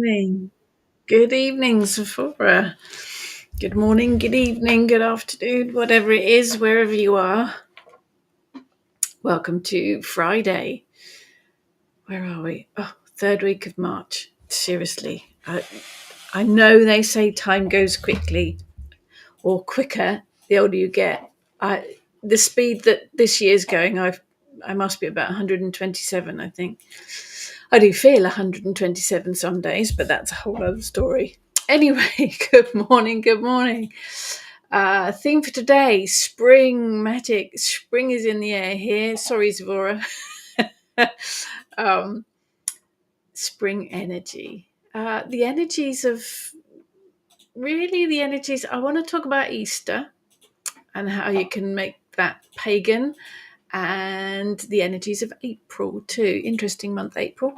evening. Good evening, Sephora. Good morning, good evening, good afternoon, whatever it is, wherever you are. Welcome to Friday. Where are we? Oh, third week of March. Seriously. I know they say time goes quickly or quicker the older you get. The speed that this year's going, I must be about 127, I think. I do feel 127 some days, but that's a whole other story. Anyway, good morning, good morning. Theme for today, spring magic. Spring is in the air here. Sorry, Zvora. um, spring energy. The energies of, really the energies, I want to talk about Easter and how you can make that pagan, and the energies of April too. Interesting month, April.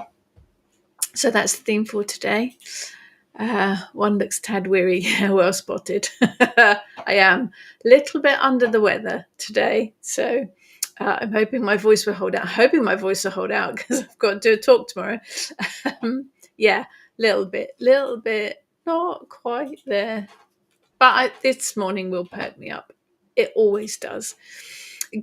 So that's the theme for today. One looks tad weary. Well spotted. I am a little bit under the weather today, so I'm hoping my voice will hold out. Because I've got to do a talk tomorrow. Yeah, little bit, not quite there, but this morning will perk me up. It always does.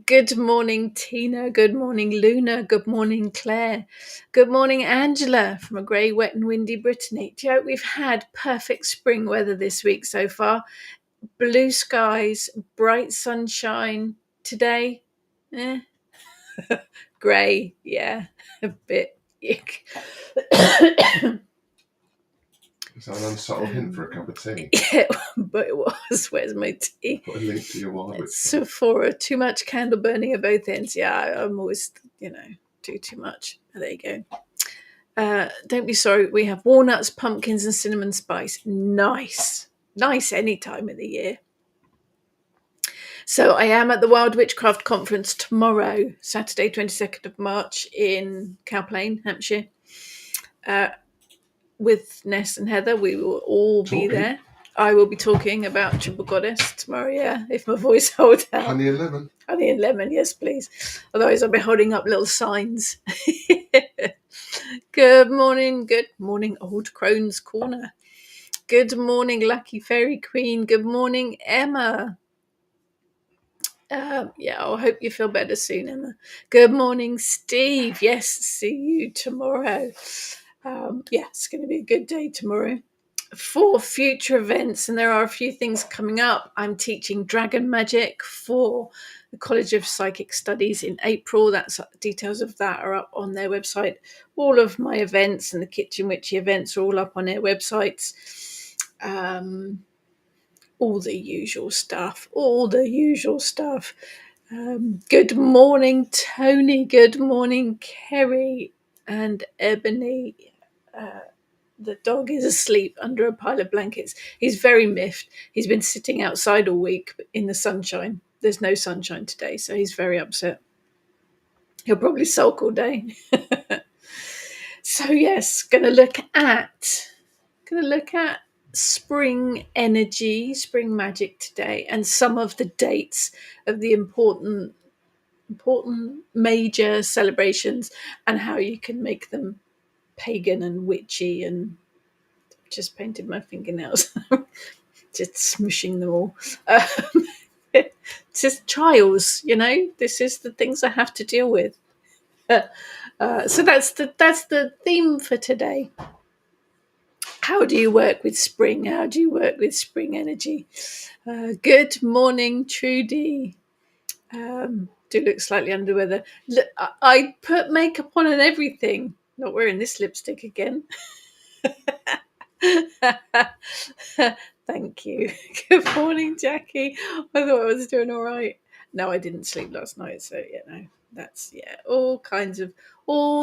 Good morning, Tina. Good morning, Luna. Good morning, Claire. Good morning, Angela, from a grey, wet and windy Brittany. Joe, we've had perfect spring weather this week so far. Blue skies, bright sunshine. Today, grey, yeah, a bit ick. Is that an unsubtle hint for a cup of tea? Yeah, but it was. Where's my tea? Put a link to your wallet. Sephora, too much candle burning at both ends. Yeah, I'm always, do too much. There you go. Don't be sorry. We have walnuts, pumpkins, and cinnamon spice. Nice any time of the year. So I am at the Wild Witchcraft Conference tomorrow, Saturday, 22nd of March in Cowplain, Hampshire. With Ness and Heather, we will all be there. I will be talking about Triple Goddess tomorrow, yeah, if my voice holds out. Honey and lemon. Honey and lemon, yes, please. Otherwise, I'll be holding up little signs. Good morning, Old Crone's Corner. Good morning, Lucky Fairy Queen. Good morning, Emma. Yeah, I hope you feel better soon, Emma. Good morning, Steve. Yes, see you tomorrow. Yeah, it's going to be a good day tomorrow. For future events, and there are a few things coming up, I'm teaching Dragon Magic for the College of Psychic Studies in April. Details of that are up on their website. All of my events and the Kitchen Witchy events are all up on their websites. All the usual stuff. Good morning, Tony. Good morning, Kerry and Ebony. The dog is asleep under a pile of blankets. He's very miffed. He's been sitting outside all week in the sunshine. There's no sunshine today, so he's very upset. He'll probably sulk all day. So yes, gonna look at spring energy, spring magic today, and some of the dates of the important major celebrations and how you can make them pagan and witchy. And just painted my fingernails, just smushing them all. Just trials, this is the things I have to deal with. So that's the theme for today. How do you work with spring? How do you work with spring energy? Good morning, Trudy. Do look slightly under the weather. Look, I put makeup on and everything. Not wearing this lipstick again. Thank you. Good morning, Jackie. I thought I was doing all right. No, I didn't sleep last night, so that's all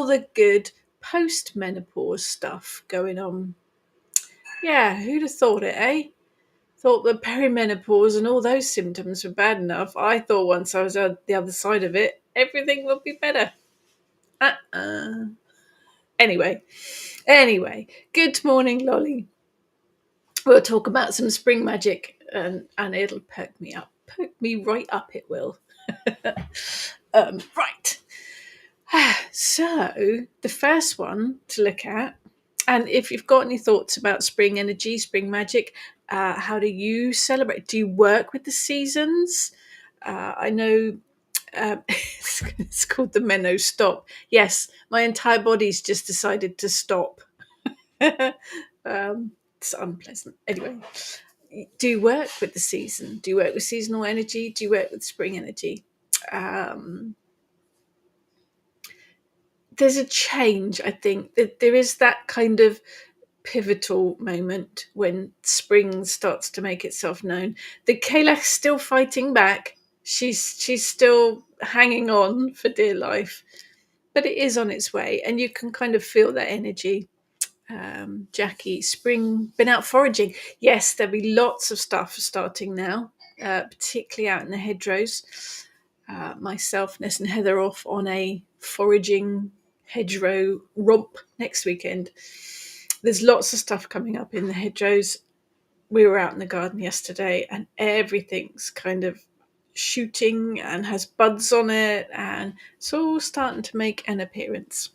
the good post-menopause stuff going on. Yeah, who'd have thought it, eh? Thought that perimenopause and all those symptoms were bad enough. I thought once I was on the other side of it, everything would be better. Anyway, good morning, Lolly. We'll talk about some spring magic, and it'll perk me right up, it will. Right. So, the first one to look at And if you've got any thoughts about spring energy, spring magic, how do you celebrate? Do you work with the seasons? I know it's called the Menno stop. Yes, my entire body's just decided to stop. It's unpleasant. Anyway, do you work with the season? Do you work with seasonal energy? Do you work with spring energy? Um, there's a change, I think. There is that kind of pivotal moment when spring starts to make itself known. The Kalak's still fighting back. She's still hanging on for dear life, but it is on its way, and you can kind of feel that energy. Jackie, spring, been out foraging. Yes, there'll be lots of stuff starting now, particularly out in the hedgerows. Myself, Ness, and Heather off on a foraging hedgerow romp next weekend. There's lots of stuff coming up in the hedgerows. We were out in the garden yesterday, and everything's kind of shooting and has buds on it, and it's all starting to make an appearance.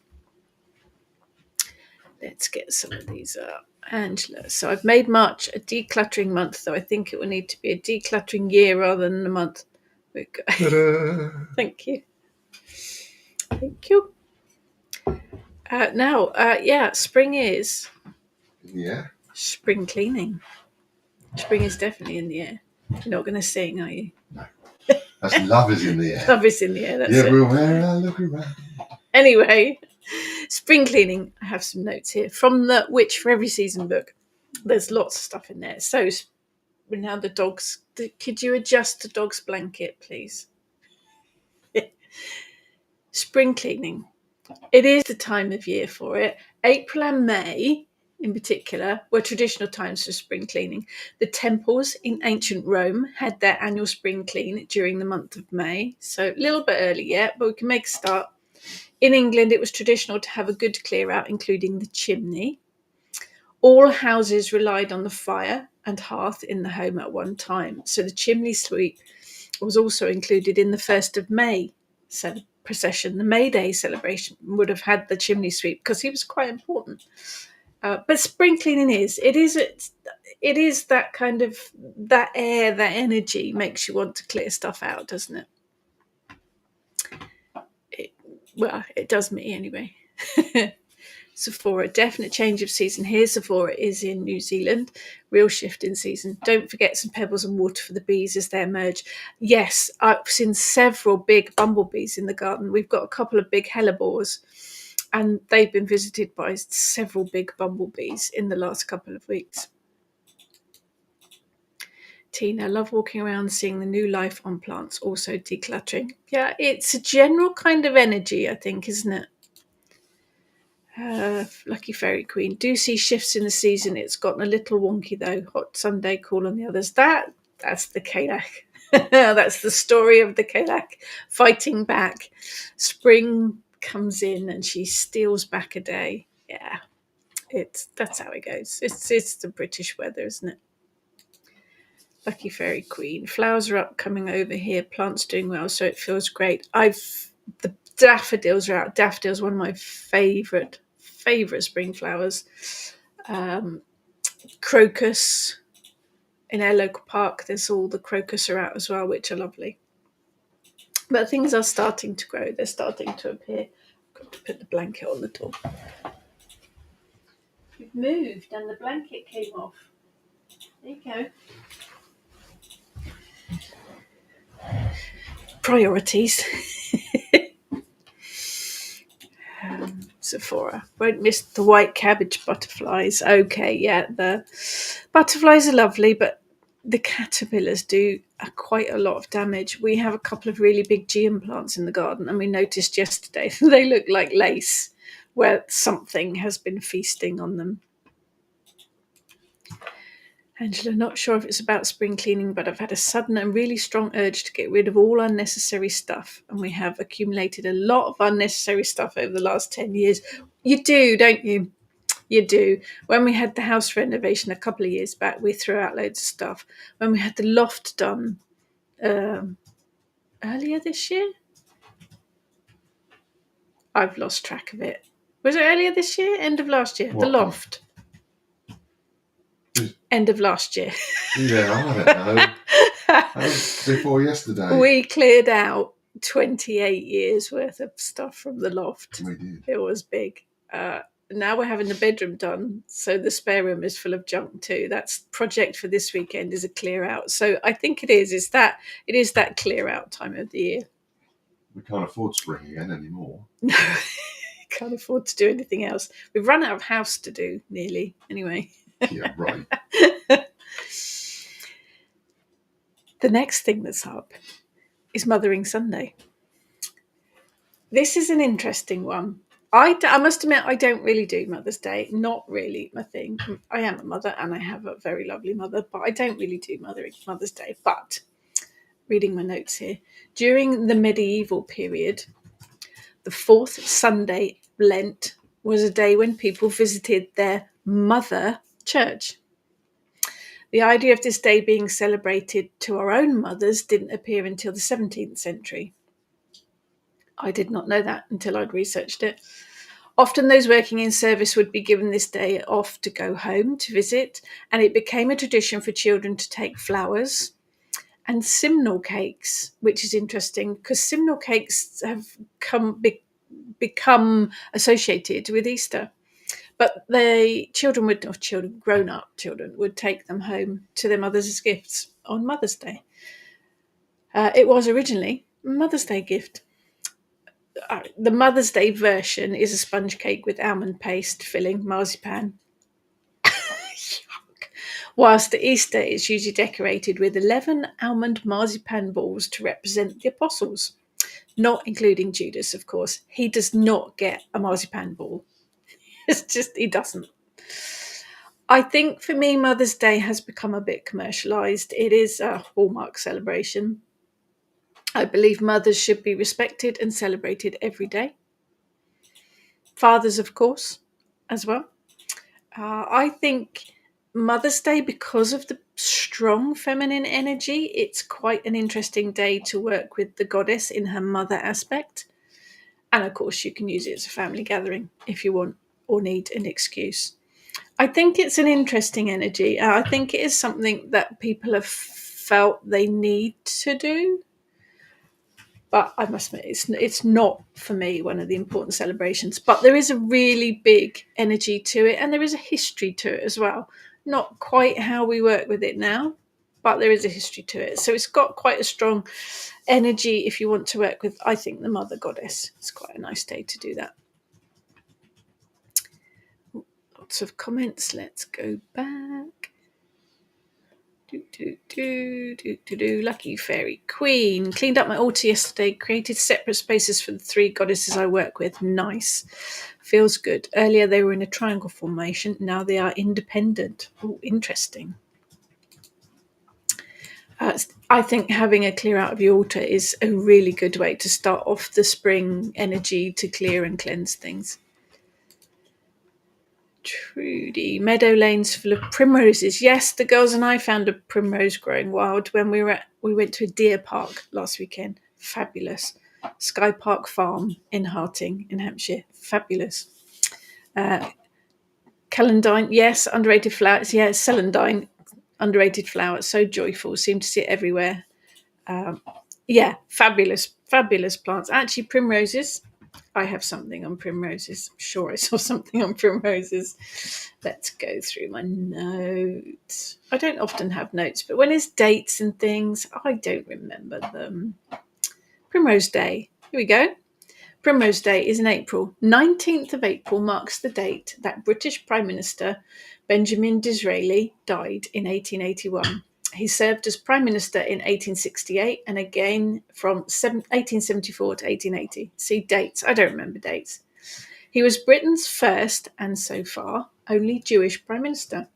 Let's get some of these up. Angela. So I've made March a decluttering month, though I think it will need to be a decluttering year rather than a month. Thank you. Thank you. Now, spring is. Yeah. Spring cleaning. Spring is definitely in the air. You're not going to sing, are you? No. That's love is in the air. Love is in the air. That's Everywhere I look around. Anyway, spring cleaning. I have some notes here from the Witch for Every Season book. There's lots of stuff in there. So now the dogs. Could you adjust the dog's blanket, please? Spring cleaning. It is the time of year for it. April and May, in particular, were traditional times for spring cleaning. The temples in ancient Rome had their annual spring clean during the month of May, so a little bit early yet, but we can make a start. In England, it was traditional to have a good clear out, including the chimney. All houses relied on the fire and hearth in the home at one time, so the chimney sweep was also included in the 1st of May procession. The May Day celebration would have had the chimney sweep because he was quite important. But spring cleaning it is that kind of, that air, that energy makes you want to clear stuff out, doesn't it? It does me anyway. Sephora, definite change of season here. Sephora is in New Zealand. Real shift in season. Don't forget some pebbles and water for the bees as they emerge. Yes, I've seen several big bumblebees in the garden. We've got a couple of big hellebores, and they've been visited by several big bumblebees in the last couple of weeks. Tina, love walking around seeing the new life on plants, also decluttering. Yeah, it's a general kind of energy, I think, isn't it? Lucky Fairy Queen. Do see shifts in the season. It's gotten a little wonky though. Hot Sunday, cool on the others. That's the Kalak. That's the story of the Kalak fighting back. Spring comes in and she steals back a day. Yeah, that's how it goes. It's the British weather, isn't it? Lucky Fairy Queen. Flowers are up coming over here. Plants doing well, so it feels great. The daffodils are out. Daffodils, one of my favourite spring flowers. Crocus in our local park. There's all the crocus are out as well, which are lovely. But things are starting to grow. They're starting to appear. I've got to put the blanket on the door. We've moved and the blanket came off. There you go. Priorities. Sephora. Won't miss the white cabbage butterflies. Okay, yeah, the butterflies are lovely, but the caterpillars do quite a lot of damage. We have a couple of really big geum plants in the garden, and we noticed yesterday they look like lace, where something has been feasting on them. Angela, not sure if it's about spring cleaning, but I've had a sudden and really strong urge to get rid of all unnecessary stuff. And we have accumulated a lot of unnecessary stuff over the last 10 years. You do, don't you? You do. When we had the house renovation a couple of years back, we threw out loads of stuff. When we had the loft done earlier this year, I've lost track of it. Was it earlier this year? End of last year? What, The Loft. End of last year. Yeah, I don't know. That was before yesterday. We cleared out 28 years worth of stuff from the Loft. We did. It was big. Now we're having the bedroom done, so the spare room is full of junk too. That's project for this weekend, is a clear out. So I think it is that clear out time of the year. We can't afford spring again anymore. No, can't afford to do anything else. We've run out of house to do nearly anyway. Yeah, right. The next thing that's up is Mothering Sunday. This is an interesting one. I must admit, I don't really do Mother's Day. Not really my thing. I am a mother and I have a very lovely mother, but I don't really do Mother's Day. But reading my notes here, during the medieval period, the fourth Sunday Lent was a day when people visited their mother church. The idea of this day being celebrated to our own mothers didn't appear until the 17th century. I did not know that until I'd researched it. Often those working in service would be given this day off to go home to visit, and it became a tradition for children to take flowers and simnel cakes, which is interesting because simnel cakes have become associated with Easter. But grown-up children would take them home to their mothers as gifts on Mother's Day. It was originally a Mother's Day gift. The Mother's Day version is a sponge cake with almond paste filling, marzipan. Whilst the Easter is usually decorated with 11 almond marzipan balls to represent the apostles, not including Judas, of course. He does not get a marzipan ball. It's just, he doesn't. I think for me, Mother's Day has become a bit commercialised. It is a Hallmark celebration. I believe mothers should be respected and celebrated every day. Fathers, of course, as well. I think Mother's Day, because of the strong feminine energy, it's quite an interesting day to work with the goddess in her mother aspect. And of course, you can use it as a family gathering if you want or need an excuse. I think it's an interesting energy. I think it is something that people have felt they need to do. But I must admit, it's not, for me, one of the important celebrations. But there is a really big energy to it, and there is a history to it as well. Not quite how we work with it now, but there is a history to it. So it's got quite a strong energy if you want to work with, I think, the Mother Goddess. It's quite a nice day to do that. Lots of comments. Let's go back. Lucky Fairy Queen. Cleaned up my altar yesterday, created separate spaces for the three goddesses I work with. Nice. Feels good. Earlier they were in a triangle formation. Now they are independent. Oh, interesting. I think having a clear out of your altar is a really good way to start off the spring energy to clear and cleanse things. Trudy, meadow lanes full of primroses. Yes, the girls and I found a primrose growing wild when we went to a deer park last weekend. Fabulous. Sky Park Farm in Harting in Hampshire. Fabulous. Calendine, yes, underrated flowers. Yes, celandine, underrated flower. So joyful. Seem to see it everywhere. Yeah, fabulous plants. Actually, primroses. I have something on primroses. I'm sure I saw something on primroses. Let's go through my notes. I don't often have notes, but when it's dates and things, I don't remember them. Primrose Day. Here we go. Primrose Day is in April. 19th of April marks the date that British Prime Minister Benjamin Disraeli died in 1881. He served as Prime Minister in 1868 and again from 1874 to 1880. See dates. I don't remember dates. He was Britain's first, and so far, only Jewish Prime Minister.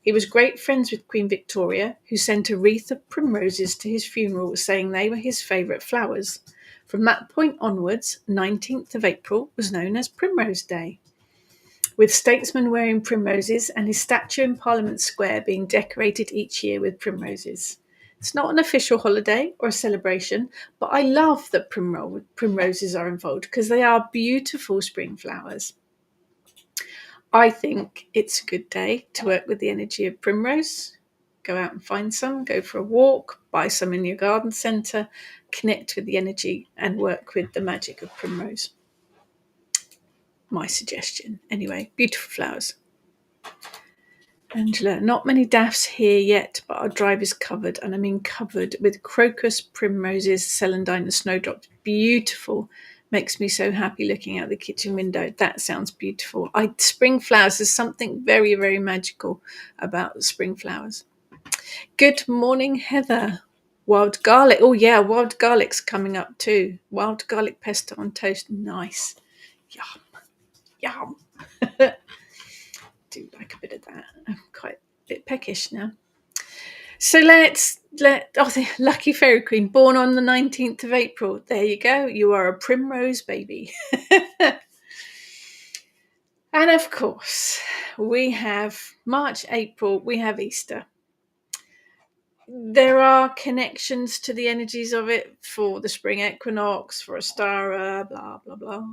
He was great friends with Queen Victoria, who sent a wreath of primroses to his funeral, saying they were his favourite flowers. From that point onwards, 19th of April was known as Primrose Day, with statesmen wearing primroses and his statue in Parliament Square being decorated each year with primroses. It's not an official holiday or a celebration, but I love that primroses are involved because they are beautiful spring flowers. I think it's a good day to work with the energy of primrose. Go out and find some, go for a walk, buy some in your garden centre, connect with the energy and work with the magic of primrose. My suggestion. Anyway, beautiful flowers. Angela, not many daffs here yet, but our drive is covered, and I mean covered, with crocus, primroses, celandine, and snowdrops. Beautiful. Makes me so happy looking out the kitchen window. That sounds beautiful. Spring flowers, there's something very, very magical about spring flowers. Good morning, Heather. Wild garlic. Oh, yeah, wild garlic's coming up too. Wild garlic pesto on toast. Nice. Yum. Yum. Do like a bit of that. I'm quite a bit peckish now. So the lucky fairy queen, born on the 19th of April. There you go. You are a primrose baby. And of course, we have March, April, we have Easter. There are connections to the energies of it for the spring equinox, for Ostara, blah, blah, blah.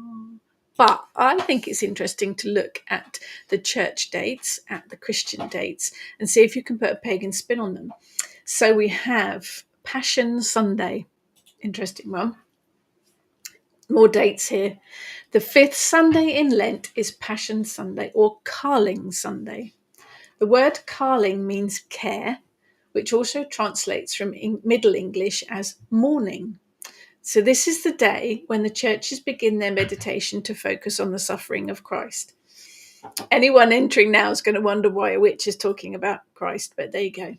But I think it's interesting to look at the church dates, at the Christian dates, and see if you can put a pagan spin on them. So we have Passion Sunday. Interesting one. More dates here. The 5th Sunday in Lent is Passion Sunday or Carling Sunday. The word carling means care, which also translates from Middle English as morning. So this is the day when the churches begin their meditation to focus on the suffering of Christ. Anyone entering now is going to wonder why a witch is talking about Christ, but there you go.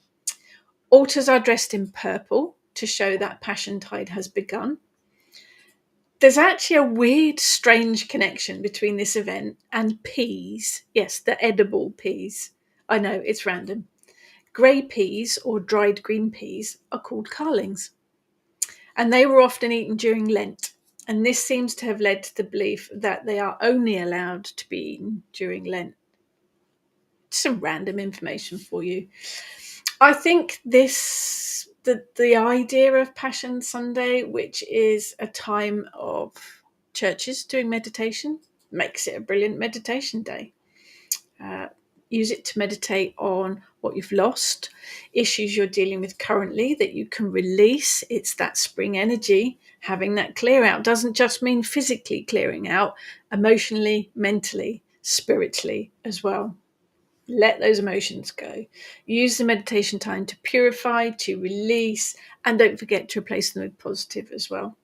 Altars are dressed in purple to show that Passion Tide has begun. There's actually a weird, strange connection between this event and peas. Yes, the edible peas. I know, it's random. Grey peas, or dried green peas, are called carlings. And they were often eaten during Lent. And this seems to have led to the belief that they are only allowed to be eaten during Lent. Some random information for you. I think the idea of Passion Sunday, which is a time of churches doing meditation, makes it a brilliant meditation day. Use it to meditate on what you've lost, issues you're dealing with currently that you can release. It's that spring energy. Having that clear out doesn't just mean physically clearing out, emotionally, mentally, spiritually as well. Let those emotions go. Use the meditation time to purify, to release, and don't forget to replace them with positive as well.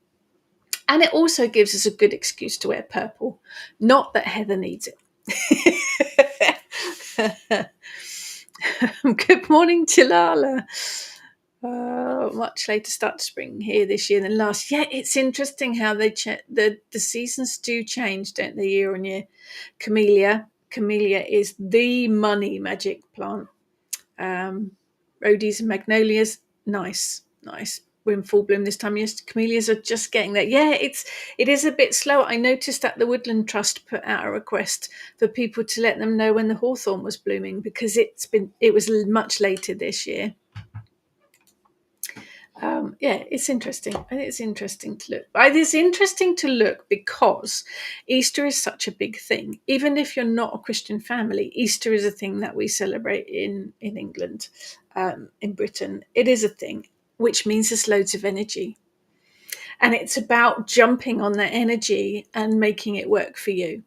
And it also gives us a good excuse to wear purple. Not that Heather needs it. Good morning, Chilala. Much later start to spring here this year than last. Yeah, it's interesting how they the seasons do change, don't they, year on year. Camellia is the money magic plant. Rhodies and magnolias, nice. We're in full bloom this time of year. Camellias are just getting there. Yeah, it is a bit slow. I noticed that the Woodland Trust put out a request for people to let them know when the hawthorn was blooming, because it was much later this year. Yeah, it's interesting. I think it's interesting to look. It's interesting to look because Easter is such a big thing. Even if you're not a Christian family, Easter is a thing that we celebrate in England, in Britain. It is a thing, which means there's loads of energy. And it's about jumping on that energy and making it work for you.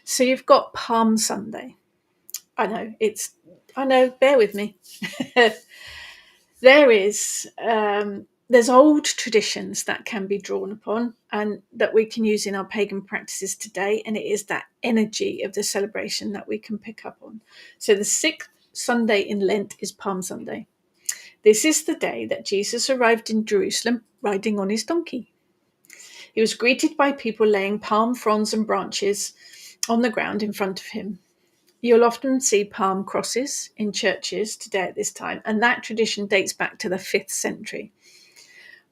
So you've got Palm Sunday. I know, bear with me. There's old traditions that can be drawn upon and that we can use in our pagan practices today, and it is that energy of the celebration that we can pick up on. So the 6th Sunday in Lent is Palm Sunday. This is the day that Jesus arrived in Jerusalem riding on his donkey. He was greeted by people laying palm fronds and branches on the ground in front of him. You'll often see palm crosses in churches today at this time, and that tradition dates back to the 5th century.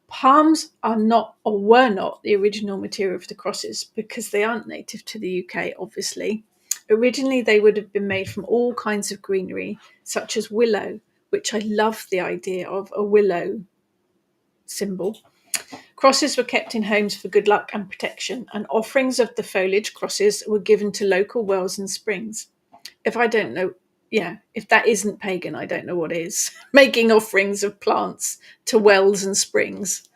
Palms are not, or were not, the original material of the crosses because they aren't native to the UK, obviously. Originally, they would have been made from all kinds of greenery, such as willow, which I love the idea of a willow symbol. Crosses were kept in homes for good luck and protection, and offerings of the foliage crosses were given to local wells and springs. if I don't know, if that isn't pagan, I don't know what is. Making offerings of plants to wells and springs.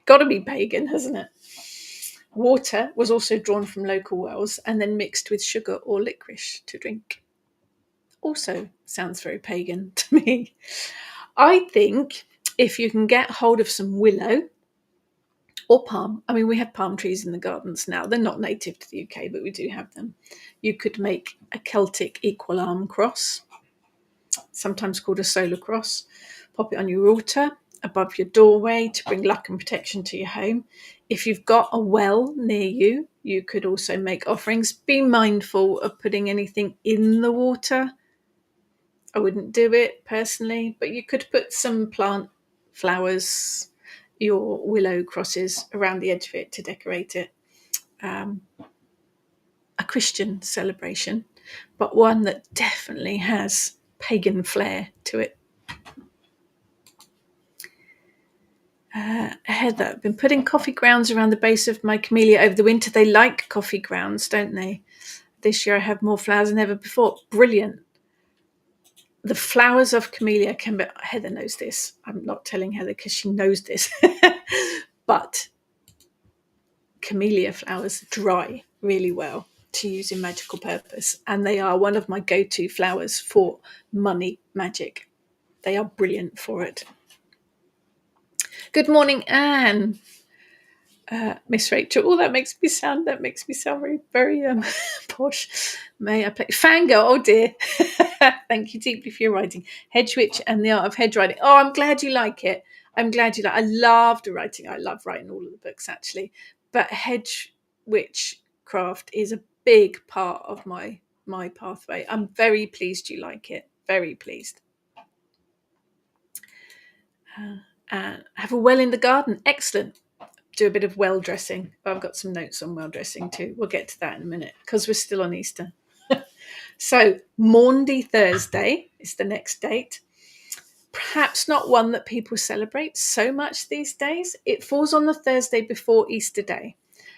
Got to be pagan, hasn't it? Water was also drawn from local wells and then mixed with sugar or licorice to drink. Also sounds very pagan to me. I think if you can get hold of some willow or palm, I mean, we have palm trees in the gardens now. They're not native to the UK, but we do have them. You could make a Celtic equal arm cross, sometimes called a solar cross. Pop it on your altar above your doorway to bring luck and protection to your home. If you've got a well near you, you could also make offerings. Be mindful of putting anything in the water. I wouldn't do it personally, but you could put some plant flowers, your willow crosses around the edge of it to decorate it. A Christian celebration, but one that definitely has pagan flair to it. Heather, I've been putting coffee grounds around the base of my camellia over the winter. They like coffee grounds, don't they? This year I have more flowers than ever before. Brilliant. The flowers of camellia can be, Heather knows this. I'm not telling Heather because she knows this. But camellia flowers dry really well to use in magical purpose. And they are one of my go-to flowers for money magic. They are brilliant for it. Good morning, Anne. Miss Rachel. Oh, that makes me sound very, very posh. May I play Fangirl? Oh dear. Thank you deeply for your writing. Hedge Witch and the Art of Hedge Riding. Oh, I'm glad you like it. I'm glad you like. I loved writing. I love writing all of the books actually, but Hedge Witch craft is a big part of my pathway. I'm very pleased you like it. Very pleased. Have a well in the garden. Excellent. Do a bit of well dressing. I've got some notes on well dressing too. We'll get to that in a minute because we're still on Easter. So Maundy Thursday is the next date. Perhaps not one that people celebrate so much these days. It falls on the Thursday before Easter Day,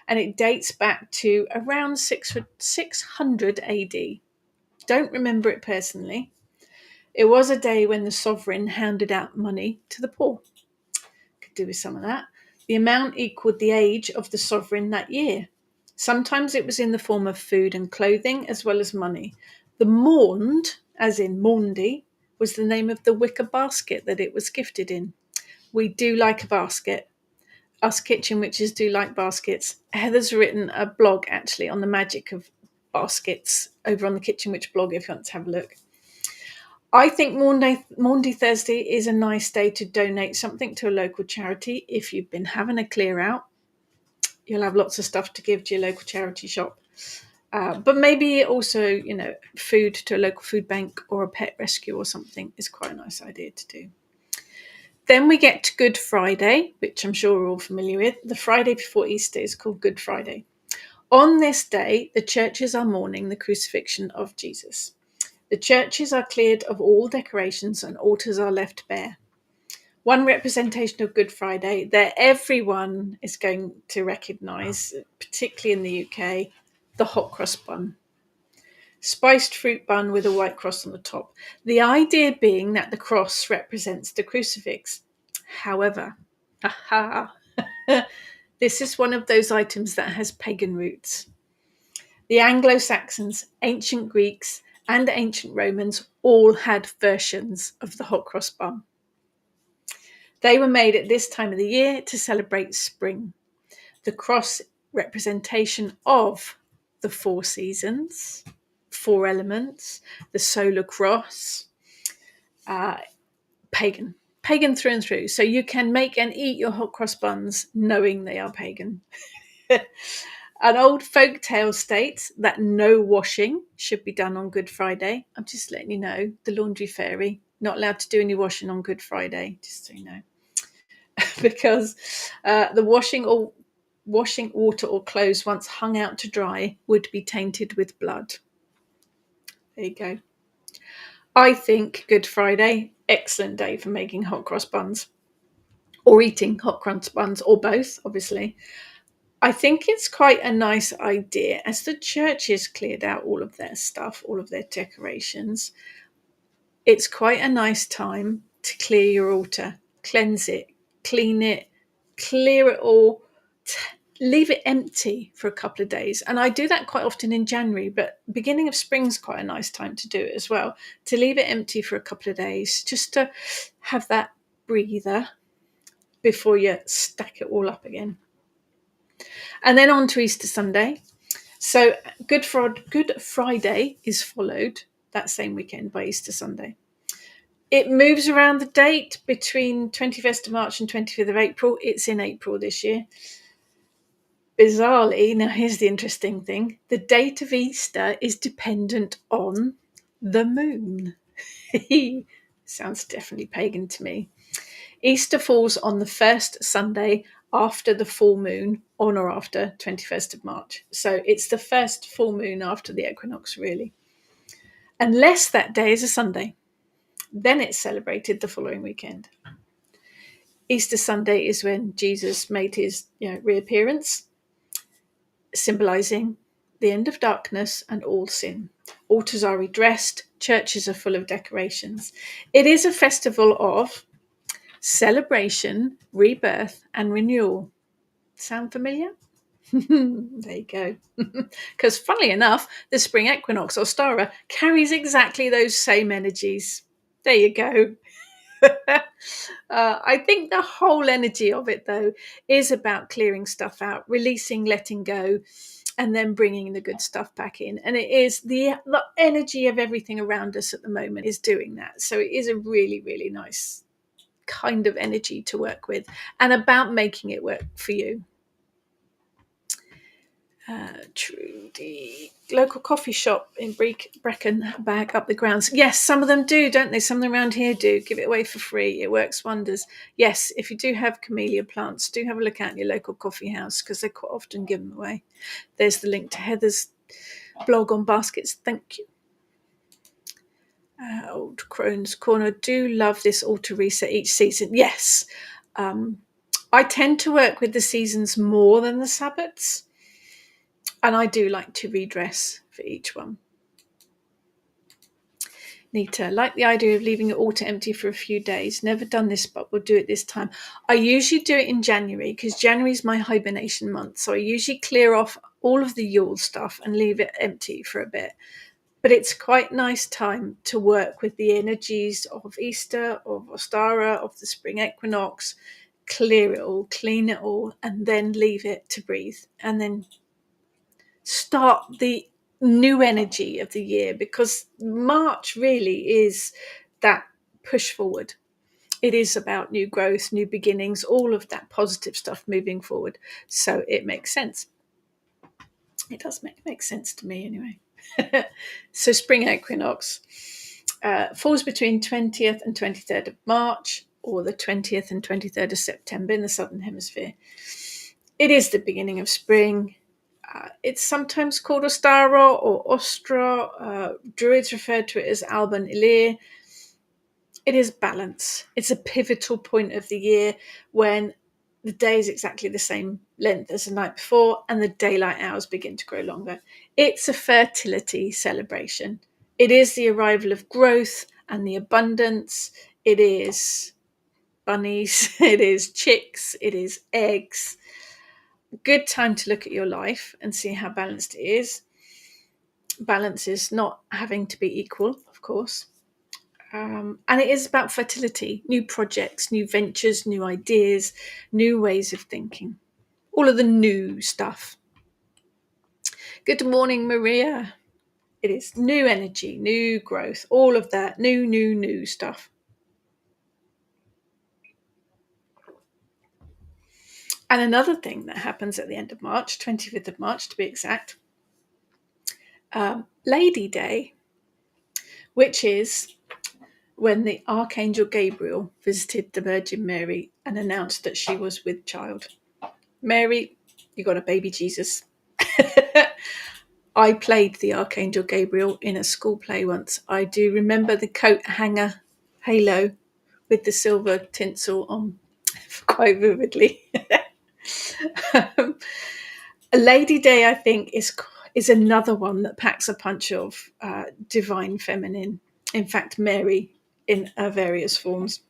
and it dates back to around 600 AD. Don't remember it personally. It was a day when the sovereign handed out money to the poor. Could do with some of that. The amount equaled the age of the sovereign that year. Sometimes it was in the form of food and clothing as well as money. The maund, as in Maundy, was the name of the wicker basket that it was gifted in. We do like a basket. Us kitchen witches do like baskets. Heather's written a blog actually on the magic of baskets over on the Kitchen Witch blog if you want to have a look. I think Maundy Thursday is a nice day to donate something to a local charity. If you've been having a clear out, you'll have lots of stuff to give to your local charity shop. But maybe also, food to a local food bank or a pet rescue or something is quite a nice idea to do. Then we get to Good Friday, which I'm sure we're all familiar with. The Friday before Easter is called Good Friday. On this day, the churches are mourning the crucifixion of Jesus. The churches are cleared of all decorations and altars are left bare. One representation of Good Friday that everyone is going to recognise, particularly in the UK, the hot cross bun. Spiced fruit bun with a white cross on the top. The idea being that the cross represents the crucifix. However, this is one of those items that has pagan roots. The Anglo-Saxons, ancient Greeks, and ancient Romans all had versions of the hot cross bun. They were made at this time of the year to celebrate spring. The cross representation of the four seasons, four elements, the solar cross, pagan through and through. So you can make and eat your hot cross buns knowing they are pagan. An old folk tale states that no washing should be done on Good Friday. I'm just letting you know, the laundry fairy, not allowed to do any washing on Good Friday, just so you know. Because the washing water or clothes once hung out to dry would be tainted with blood. There you go. I think Good Friday, excellent day for making hot cross buns or eating hot cross buns or both, obviously. I think it's quite a nice idea as the churches cleared out all of their stuff, all of their decorations. It's quite a nice time to clear your altar, cleanse it, clean it, clear it all, leave it empty for a couple of days. And I do that quite often in January, but beginning of spring's quite a nice time to do it as well, to leave it empty for a couple of days, just to have that breather before you stack it all up again. And then on to Easter Sunday. So Good Friday is followed that same weekend by Easter Sunday. It moves around the date between 21st of March and 25th of April. It's in April this year. Bizarrely, now here's the interesting thing, the date of Easter is dependent on the moon. Sounds definitely pagan to me. Easter falls on the first Sunday after the full moon, on or after 21st of March. So it's the first full moon after the equinox, really. Unless that day is a Sunday. Then it's celebrated the following weekend. Easter Sunday is when Jesus made his reappearance, symbolizing the end of darkness and all sin. Altars are redressed, churches are full of decorations. It is a festival of celebration, rebirth, and renewal. Sound familiar? There you go. Because funnily enough, the spring equinox, Ostara, carries exactly those same energies. There you go. I think the whole energy of it, though, is about clearing stuff out, releasing, letting go, and then bringing the good stuff back in. And it is the energy of everything around us at the moment is doing that. So it is a really, really nice kind of energy to work with, and about making it work for you. Trudy, local coffee shop in Brecon bag up the grounds. Yes, some of them do, don't they? Some of them around here do. Give it away for free. It works wonders. Yes, if you do have camellia plants, do have a look out in your local coffee house because they quite often give them away. There's the link to Heather's blog on baskets. Thank you. Old Crone's Corner. Do love this altar reset each season. Yes. I tend to work with the seasons more than the Sabbats. And I do like to redress for each one. Nita, like the idea of leaving the altar empty for a few days. Never done this, but we'll do it this time. I usually do it in January because January is my hibernation month. So I usually clear off all of the Yule stuff and leave it empty for a bit. But it's quite nice time to work with the energies of Easter, of Ostara, of the spring equinox, clear it all, clean it all, and then leave it to breathe. And then start the new energy of the year, because March really is that push forward. It is about new growth, new beginnings, all of that positive stuff moving forward. So it makes sense. It does make sense to me anyway. So spring equinox falls between 20th and 23rd of March, or the 20th and 23rd of September in the Southern Hemisphere. It is the beginning of spring. It's sometimes called Ostara or Ostra. Druids refer to it as Alban Ilir. It is balance. It's a pivotal point of the year when the day is exactly the same length as the night before and the daylight hours begin to grow longer. It's a fertility celebration. It is the arrival of growth and the abundance. It is bunnies. It is chicks. It is eggs. Good time to look at your life and see how balanced it is. Balance is not having to be equal, of course. And it is about fertility, new projects, new ventures, new ideas, new ways of thinking. All of the new stuff. Good morning, Maria. It is new energy, new growth, all of that, new stuff. And another thing that happens at the end of March, 25th of March to be exact, Lady Day, which is when the Archangel Gabriel visited the Virgin Mary and announced that she was with child. Mary, you got a baby Jesus. I played the Archangel Gabriel in a school play once. I do remember the coat hanger halo with the silver tinsel on quite vividly. A Lady Day, I think, is another one that packs a punch of divine feminine. In fact, Mary, in her various forms,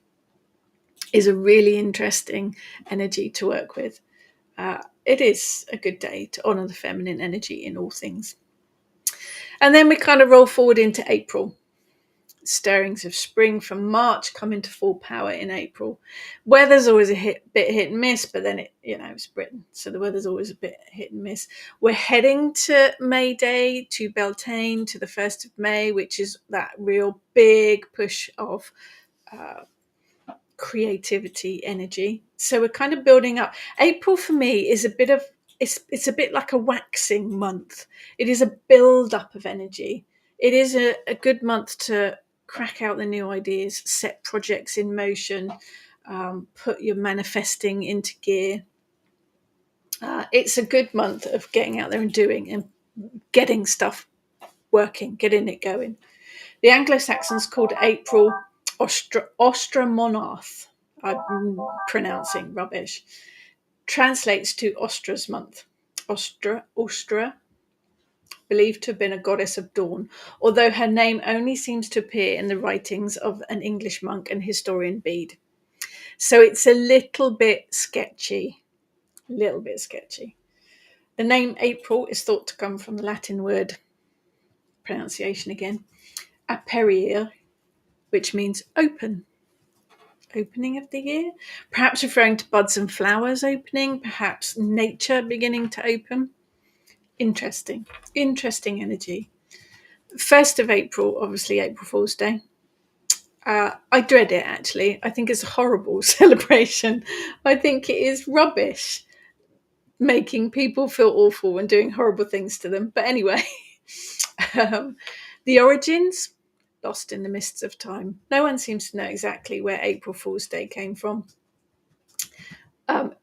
is a really interesting energy to work with. It is a good day to honour the feminine energy in all things. And then we kind of roll forward into April. Stirrings of spring from March come into full power in April. Weather's always a bit hit and miss, but then it's Britain, so the weather's always a bit hit and miss. We're heading to May Day, to Beltane, to the 1st of May, which is that real big push of creativity energy. So we're kind of building up. April for me is a bit of it's a bit like a waxing month. It is a build up of energy. It is a good month to crack out the new ideas, set projects in motion, put your manifesting into gear. It's a good month of getting out there and doing and getting stuff working, getting it going. The Anglo-Saxons called April Ostra Monarth. I'm pronouncing rubbish. Translates to Austra's month. Ostra, believed to have been a goddess of dawn, although her name only seems to appear in the writings of an English monk and historian Bede. So it's a little bit sketchy. The name April is thought to come from the Latin word, pronunciation again, aperire, which means opening of the year, perhaps referring to buds and flowers opening, perhaps nature beginning to open. Interesting energy. 1st of April, obviously April Fool's Day. I dread it, actually. I think it's a horrible celebration. I think it is rubbish, making people feel awful and doing horrible things to them. But anyway, the origins, lost in the mists of time. No one seems to know exactly where April Fool's Day came from.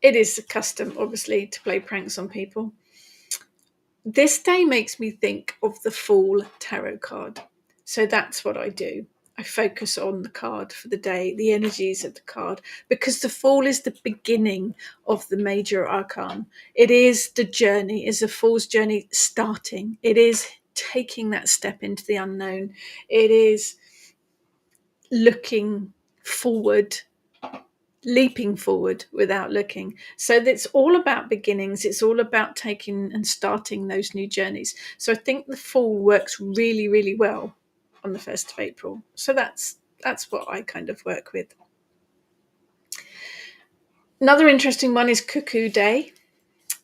It is a custom, obviously, to play pranks on people. This day makes me think of the Fool tarot card. So that's what I do. I focus on the card for the day, the energies of the card, because the Fool is the beginning of the major arcane. It is the journey, is the Fool's journey starting. It is taking that step into the unknown. It is looking forward, leaping forward without looking. So it's all about beginnings. It's all about taking and starting those new journeys. So I think the Fool works really, really well on the 1st of April. So that's what I kind of work with. Another interesting one is Cuckoo Day.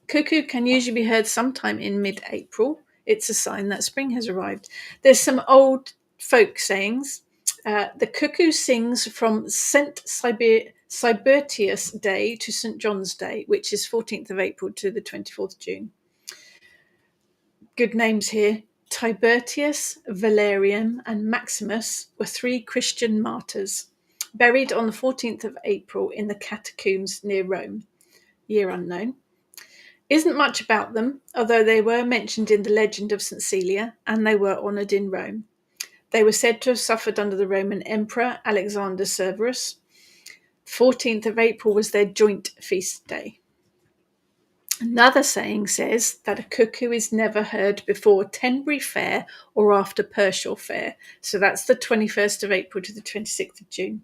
Cuckoo can usually be heard sometime in mid-April. It's a sign that spring has arrived. There's some old folk sayings. The cuckoo sings from St. Sybertius Day to St. John's Day, which is 14th of April to the 24th of June. Good names here. Tibertius, Valerian, and Maximus were 3 Christian martyrs, buried on the 14th of April in the catacombs near Rome. Year unknown. Isn't much about them, although they were mentioned in the legend of St. Celia, and they were honoured in Rome. They were said to have suffered under the Roman Emperor Alexander Severus. 14th of April was their joint feast day. Another saying says that a cuckoo is never heard before Tenbury Fair or after Pershore Fair. So that's the 21st of April to the 26th of June.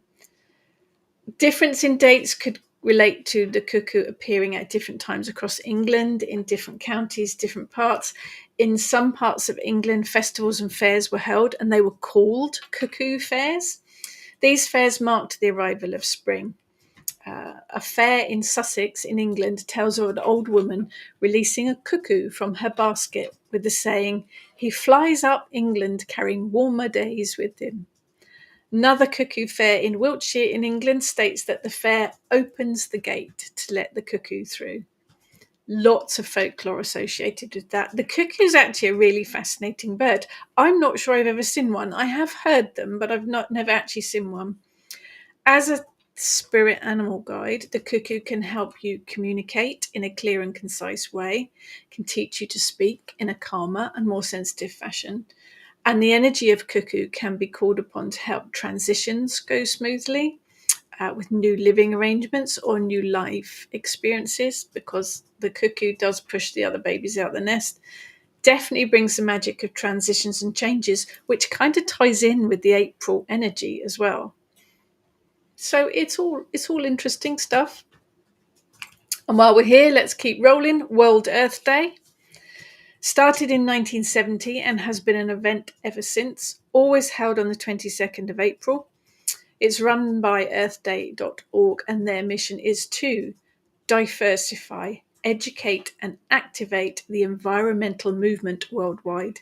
Difference in dates could relate to the cuckoo appearing at different times across England, in different counties, different parts. In some parts of England, festivals and fairs were held, and they were called cuckoo fairs. These fairs marked the arrival of spring. A fair in Sussex in England tells of an old woman releasing a cuckoo from her basket with the saying, "He flies up England carrying warmer days with him." Another cuckoo fair in Wiltshire in England states that the fair opens the gate to let the cuckoo through. Lots of folklore associated with that. The cuckoo is actually a really fascinating bird. I'm not sure I've ever seen one. I have heard them, but I've never actually seen one. As a spirit animal guide, the cuckoo can help you communicate in a clear and concise way, can teach you to speak in a calmer and more sensitive fashion. And the energy of cuckoo can be called upon to help transitions go smoothly with new living arrangements or new life experiences, because the cuckoo does push the other babies out the nest, definitely brings the magic of transitions and changes, which kind of ties in with the April energy as well. So it's all interesting stuff. And while we're here, let's keep rolling. World Earth Day started in 1970 and has been an event ever since, always held on the 22nd of April. It's run by earthday.org, and their mission is to diversify, educate, and activate the environmental movement worldwide.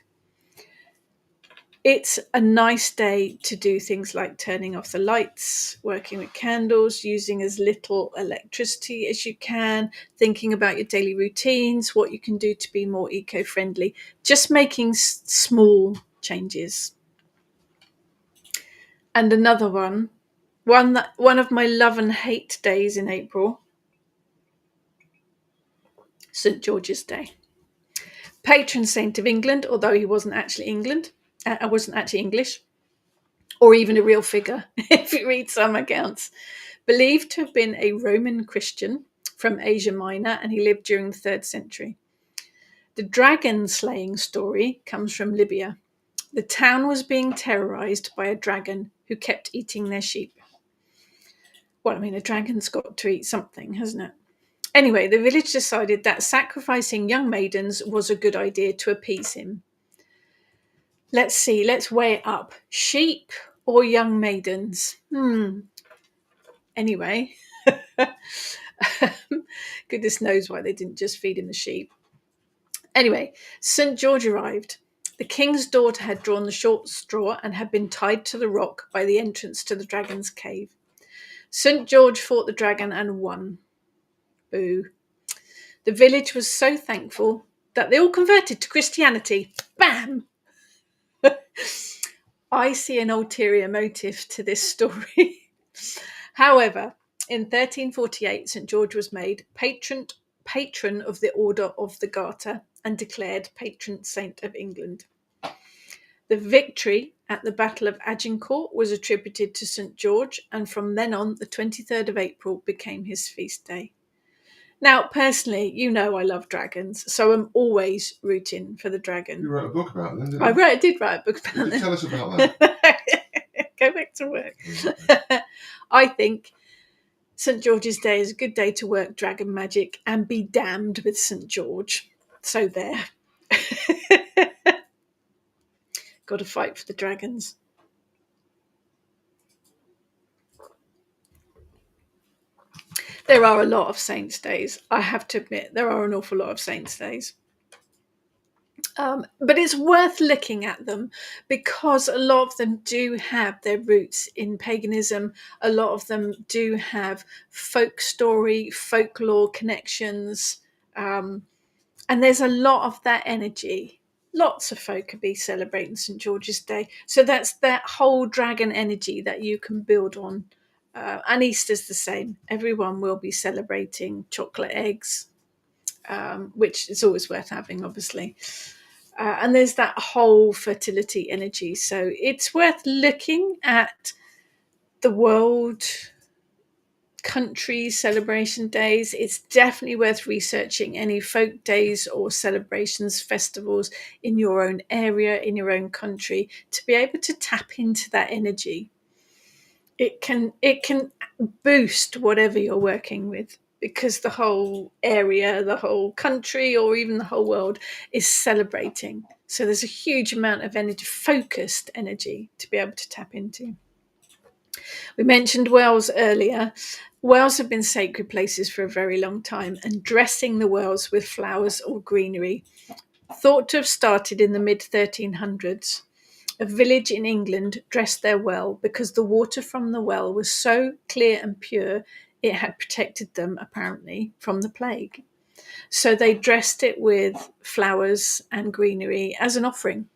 It's a nice day to do things like turning off the lights, working with candles, using as little electricity as you can, thinking about your daily routines, what you can do to be more eco-friendly, just making small changes. And another one of my love and hate days in April, St. George's Day. Patron saint of England, although he wasn't actually English, or even a real figure, if you read some accounts. Believed to have been a Roman Christian from Asia Minor, and he lived during the 3rd century. The dragon slaying story comes from Libya. The town was being terrorized by a dragon who kept eating their sheep. Well, I mean, a dragon's got to eat something, hasn't it? Anyway, the village decided that sacrificing young maidens was a good idea to appease him. Let's see, let's weigh it up. Sheep or young maidens? Anyway, goodness knows why they didn't just feed him the sheep. Anyway, St. George arrived. The king's daughter had drawn the short straw and had been tied to the rock by the entrance to the dragon's cave. St. George fought the dragon and won. Boo. The village was so thankful that they all converted to Christianity. Bam! I see an ulterior motive to this story. However, in 1348, St. George was made patron of the Order of the Garter and declared patron saint of England. The victory at the Battle of Agincourt was attributed to St. George, and from then on, the 23rd of April became his feast day. Now, personally, you know I love dragons, so I'm always rooting for the dragon. You wrote a book about them, didn't you? I did write a book about them. Would you tell us about that? Go back to work. I think St. George's Day is a good day to work dragon magic and be damned with St. George. So there. Got to fight for the dragons. There are a lot of saints' days. I have to admit, there are an awful lot of saints' days. But it's worth looking at them because a lot of them do have their roots in paganism. A lot of them do have folk story, folklore connections. And there's a lot of that energy. Lots of folk could be celebrating St. George's Day. So that's that whole dragon energy that you can build on. And Easter's the same. Everyone will be celebrating chocolate eggs, which is always worth having, obviously. And there's that whole fertility energy. So it's worth looking at the world country celebration days. It's definitely worth researching any folk days or celebrations, festivals in your own area, in your own country, to be able to tap into that energy. It can boost whatever you're working with, because the whole area, the whole country, or even the whole world is celebrating. So there's a huge amount of energy, focused energy, to be able to tap into. We mentioned wells earlier. Wells have been sacred places for a very long time, and dressing the wells with flowers or greenery, thought to have started in the mid-1300s. A village in England dressed their well because the water from the well was so clear and pure it had protected them, apparently, from the plague. So they dressed it with flowers and greenery as an offering.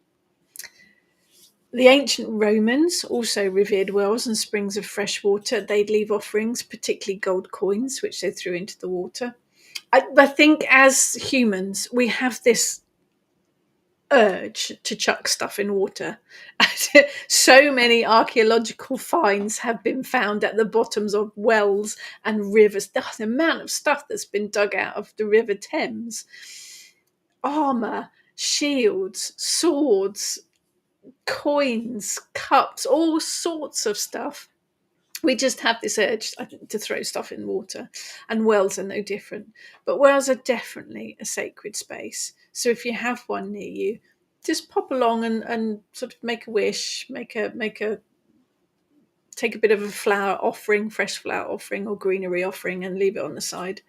The ancient Romans also revered wells and springs of fresh water. They'd leave offerings, particularly gold coins, which they threw into the water. I think as humans, we have this urge to chuck stuff in water. So many archaeological finds have been found at the bottoms of wells and rivers. The amount of stuff that's been dug out of the River Thames: armor, shields, swords, coins, cups, all sorts of stuff. We just have this urge, I think, to throw stuff in water, and wells are no different. But wells are definitely a sacred space. So if you have one near you, just pop along and sort of make a wish, take a bit of a flower offering, fresh flower offering or greenery offering, and leave it on the side.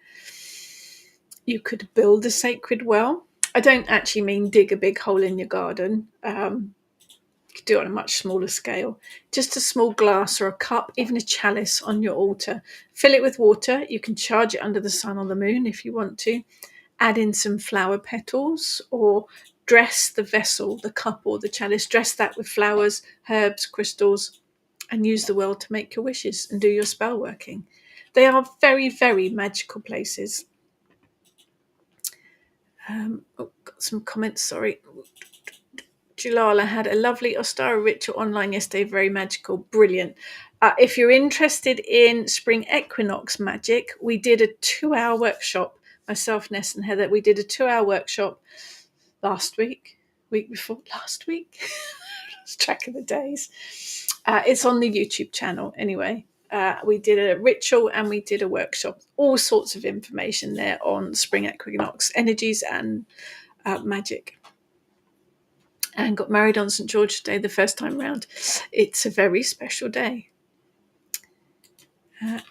You could build a sacred well. I don't actually mean dig a big hole in your garden. You could do it on a much smaller scale. Just a small glass or a cup, even a chalice on your altar. Fill it with water. You can charge it under the sun or the moon if you want to. Add in some flower petals, or dress the vessel, the cup or the chalice, dress that with flowers, herbs, crystals, and use the well to make your wishes and do your spell working. They are very, very magical places. Got some comments, sorry. Julala had a lovely Ostara ritual online yesterday, very magical, brilliant. If you're interested in spring equinox magic, we did a 2-hour workshop, myself, Ness and Heather. We did a 2-hour workshop week before last week. Lost track of the days. It's on the YouTube channel anyway. We did a ritual and we did a workshop. All sorts of information there on spring equinox energies and magic. And got married on St. George's Day the first time round. It's a very special day.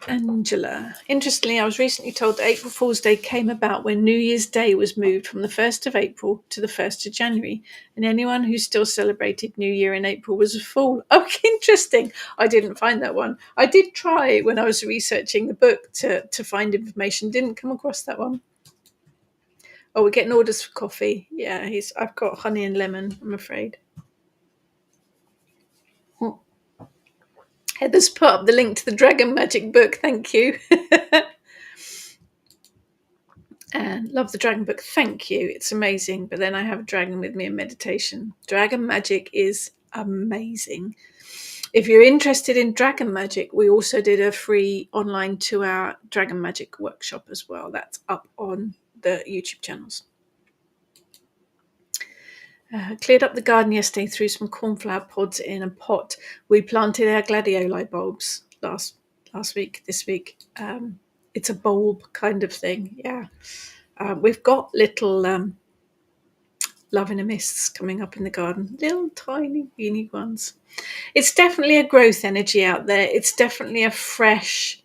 Angela. Interestingly, I was recently told that April Fool's Day came about when New Year's Day was moved from the 1st of April to the 1st of January, and anyone who still celebrated New Year in April was a fool. Oh, interesting. I didn't find that one. I did try when I was researching the book to find information. Didn't come across that one. Oh, we're getting orders for coffee. Yeah, I've got honey and lemon, I'm afraid. Heather's put up the link to the Dragon Magic book. Thank you. And love the dragon book. Thank you. It's amazing. But then I have a dragon with me in meditation. Dragon magic is amazing. If you're interested in dragon magic, we also did a free online 2-hour dragon magic workshop as well. That's up on the YouTube channels. Cleared up the garden yesterday, threw some cornflower pods in a pot. We planted our gladioli bulbs last week, this week. It's a bulb kind of thing, yeah. We've got little love in a mists coming up in the garden, little tiny weeny ones. It's definitely a growth energy out there. It's definitely a fresh,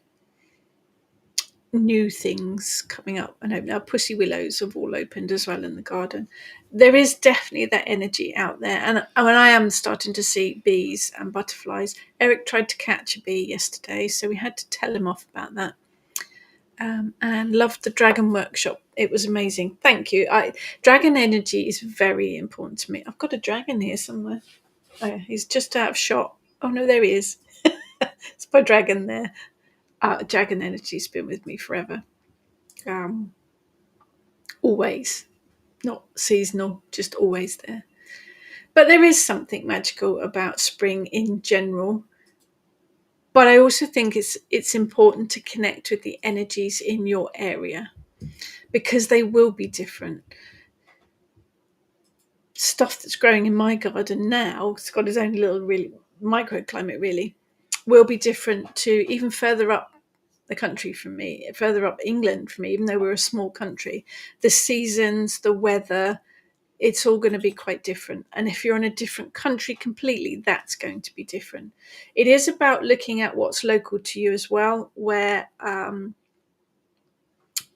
new things coming up and open. Our pussy willows have all opened as well in the garden. There is definitely that energy out there, and I am starting to see bees and butterflies. Eric tried to catch a bee yesterday, so we had to tell him off about that. And loved the dragon workshop. It was amazing. Thank you. Dragon energy is very important to me. I've got a dragon here somewhere. Oh, yeah, he's just out of shot. Oh no, there he is. It's my dragon there. Dragon energy's been with me forever. Always. Not seasonal, just always there. But there is something magical about spring in general. But I also think it's important to connect with the energies in your area, because they will be different. Stuff that's growing in my garden now, it's got its own little really microclimate really, will be different to even further up the country from me, further up England from me, even though we're a small country. The seasons, the weather, it's all going to be quite different. And if you're in a different country completely, that's going to be different. It is about looking at what's local to you as well, where I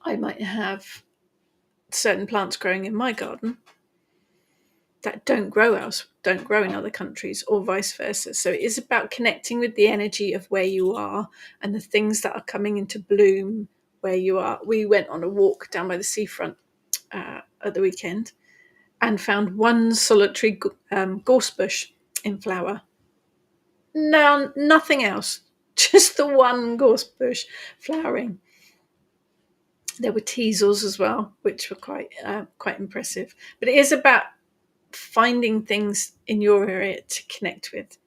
might have certain plants growing in my garden that don't grow in other countries, or vice versa. So it is about connecting with the energy of where you are and the things that are coming into bloom where you are. We went on a walk down by the seafront at the weekend and found one solitary gorse bush in flower. No, nothing else, just the one gorse bush flowering. There were teasels as well, which were quite impressive. But it is about finding things in your area to connect with.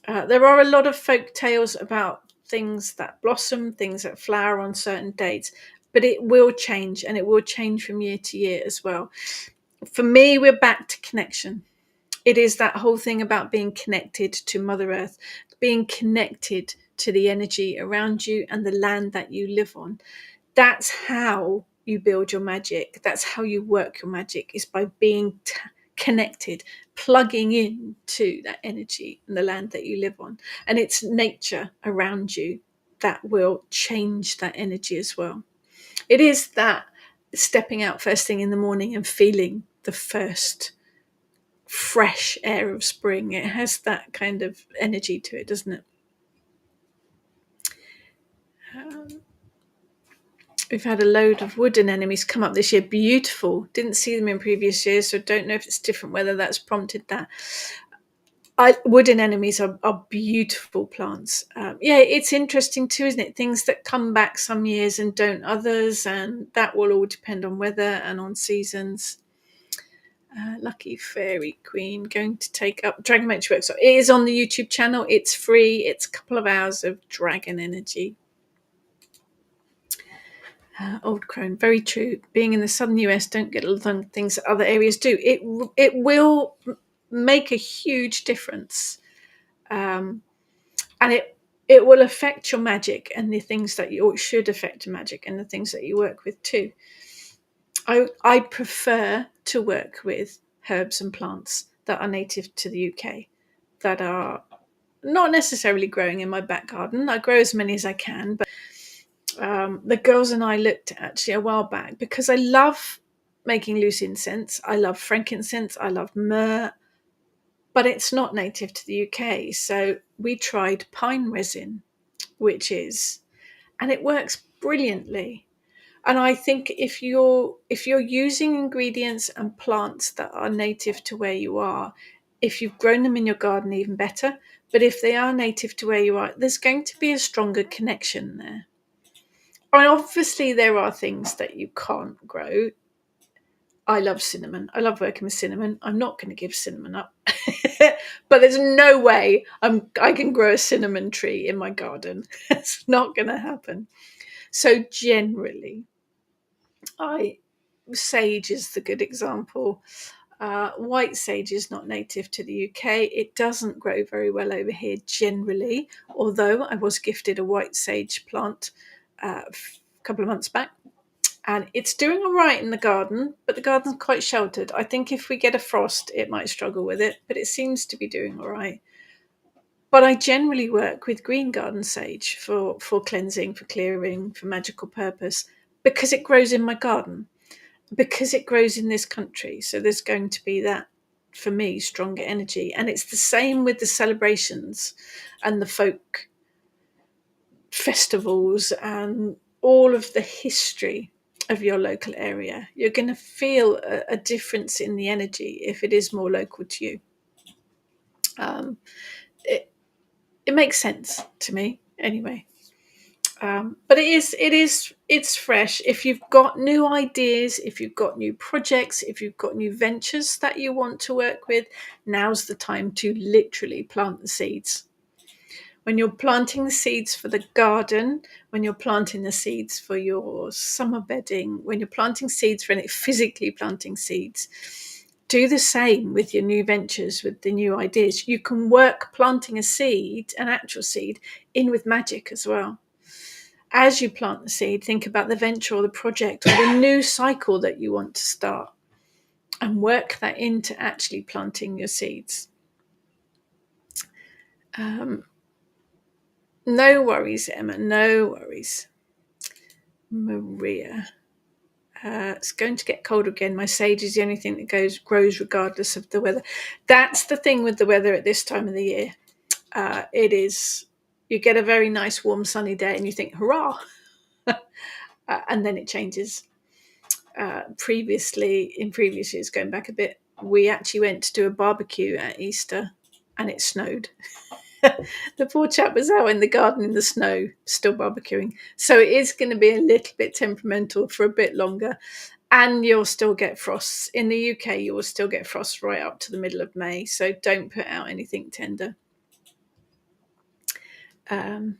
There are a lot of folk tales about things that blossom, things that flower on certain dates, but it will change, and it will change from year to year as well. For me, we're back to connection. It is that whole thing about being connected to Mother Earth, being connected to the energy around you and the land that you live on. That's how you build your magic. That's how you work your magic, is by being connected, plugging in to that energy and the land that you live on. And it's nature around you that will change that energy as well. It is that stepping out first thing in the morning and feeling the first fresh air of spring. It has that kind of energy to it, doesn't it? We've had a load of wooden enemies come up this year. Beautiful. Didn't see them in previous years, so don't know if it's different, whether that's prompted that. Wooden enemies are beautiful plants. Yeah, it's interesting too, isn't it? Things that come back some years and don't others, and that will all depend on weather and on seasons. Lucky Fairy Queen going to take up Dragon Mantra Workshop. It is on the YouTube channel. It's free. It's a couple of hours of dragon energy. Old Crone, very true. Being in the southern US, don't get all the things that other areas do. It will make a huge difference, and it will affect your magic and the things that you, or it should affect your magic and the things that you work with too. I prefer to work with herbs and plants that are native to the UK, that are not necessarily growing in my back garden. I grow as many as I can, but the girls and I looked actually a while back, because I love making loose incense. I love frankincense. I love myrrh, but it's not native to the UK. So we tried pine resin, and it works brilliantly. And I think if you're using ingredients and plants that are native to where you are, if you've grown them in your garden, even better. But if they are native to where you are, there's going to be a stronger connection there. And obviously there are things that you can't grow. I love cinnamon. I love working with cinnamon. I'm not going to give cinnamon up. But there's no way I can grow a cinnamon tree in my garden. It's not going to happen. So generally, sage is the good example. White sage is not native to the UK. It doesn't grow very well over here generally, although I was gifted a white sage plant a couple of months back, and it's doing all right in the garden, but the garden's quite sheltered. I think if we get a frost, it might struggle with it, but it seems to be doing all right. But I generally work with green garden sage for cleansing, for clearing, for magical purpose, because it grows in my garden, because it grows in this country. So there's going to be that, for me, stronger energy. And it's the same with the celebrations and the folk festivals and all of the history of your local area. You're going to feel a difference in the energy if it is more local to you. It makes sense to me anyway. But it's fresh. If you've got new ideas, if you've got new projects, if you've got new ventures that you want to work with, now's the time to literally plant the seeds. When you're planting the seeds for the garden, when you're planting the seeds for your summer bedding, when you're planting seeds for any, physically planting seeds, do the same with your new ventures, with the new ideas. You can work planting a seed, an actual seed, in with magic as well. As you plant the seed, think about the venture or the project or the new cycle that you want to start, and work that into actually planting your seeds. No worries, Emma, no worries. Maria. It's going to get cold again. My sage is the only thing that grows regardless of the weather. That's the thing with the weather at this time of the year. It is, you get a very nice warm sunny day and you think, hurrah, and then it changes. Previously, in previous years, going back a bit, we actually went to do a barbecue at Easter and it snowed. The poor chap was out in the garden in the snow, still barbecuing. So it is going to be a little bit temperamental for a bit longer. And you'll still get frosts. In the UK, you will still get frosts right up to the middle of May. So don't put out anything tender. Um,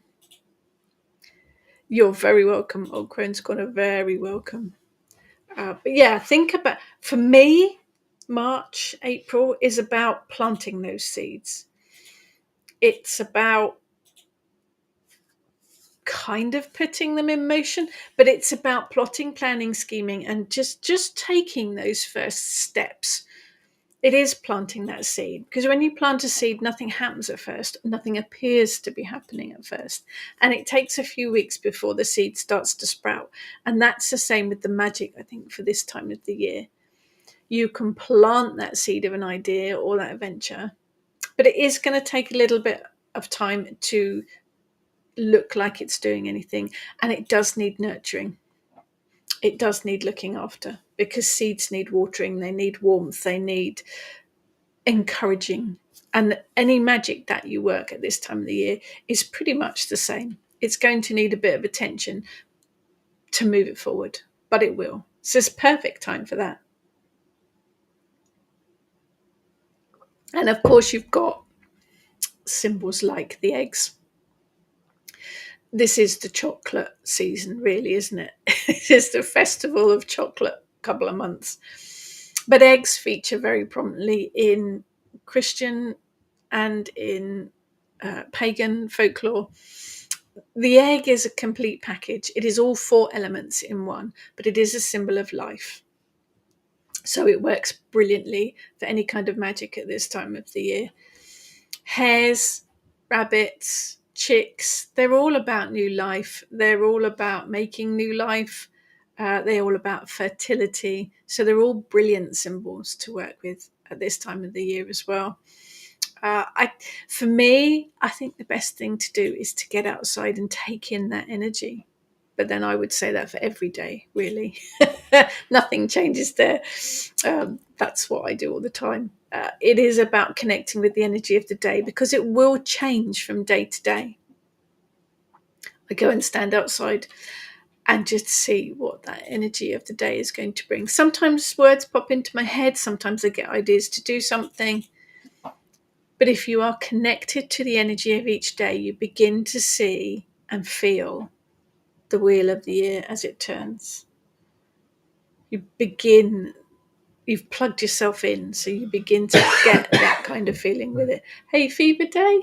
you're very welcome. Old Crone's Corner, very welcome. But yeah, think about, for me, March, April is about planting those seeds. It's about kind of putting them in motion, but it's about plotting, planning, scheming, and just taking those first steps. It is planting that seed, because when you plant a seed, nothing happens at first. Nothing appears to be happening at first. And it takes a few weeks before the seed starts to sprout. And that's the same with the magic, I think, for this time of the year. You can plant that seed of an idea or that adventure, but it is going to take a little bit of time to look like it's doing anything. And it does need nurturing. It does need looking after, because seeds need watering, they need warmth, they need encouraging. And any magic that you work at this time of the year is pretty much the same. It's going to need a bit of attention to move it forward, but it will. So it's perfect time for that. And of course, you've got symbols like the eggs. This is the chocolate season, really, isn't it? It's the festival of chocolate, couple of months. But eggs feature very prominently in Christian and in pagan folklore. The egg is a complete package. It is all four elements in one, but it is a symbol of life. So it works brilliantly for any kind of magic at this time of the year. Hares, rabbits, chicks, they're all about new life. They're all about making new life. They're all about fertility. So they're all brilliant symbols to work with at this time of the year as well. For me, I think the best thing to do is to get outside and take in that energy. But then I would say that for every day, really. Nothing changes there. That's what I do all the time. It is about connecting with the energy of the day, because it will change from day to day. I go and stand outside and just see what that energy of the day is going to bring. Sometimes words pop into my head. Sometimes I get ideas to do something. But if you are connected to the energy of each day, you begin to see and feel the wheel of the year as it turns. You've plugged yourself in, so you begin to get that kind of feeling with it. Hay fever day.